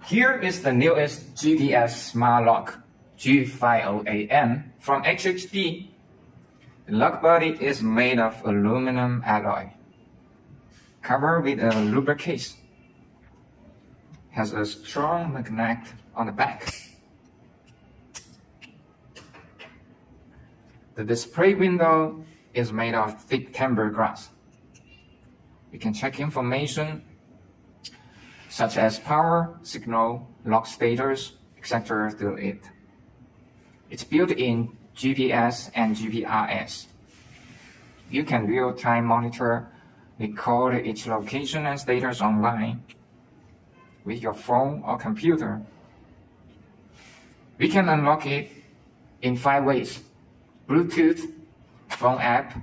Here is the newest GPS smart lock G508N from HHD. The lock body is made of aluminum alloy, covered with a lubricate. Has a strong magnet on the back. The display window is made of thick tempered glass. You can check information such as power, signal, lock status, etc. through it. It's built in GPS and GPRS. You can real-time monitor, record each location and status online with your phone or computer. We can unlock it in 5 ways: Bluetooth, phone app,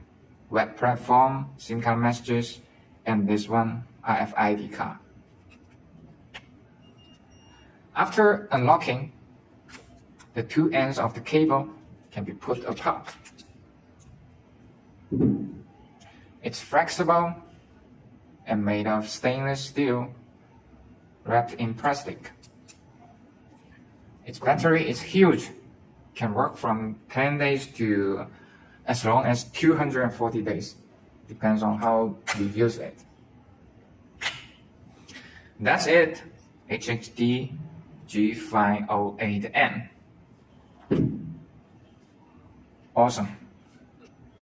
web platform, SIM card messages, and this one, RFID card. After unlocking, the 2 ends of the cable can be put apart. It's flexible and made of stainless steel wrapped in plastic. Its battery is huge, can work from 10 days to as long as 240 days. Depends on how you use it. That's it, HHD G508N. Awesome.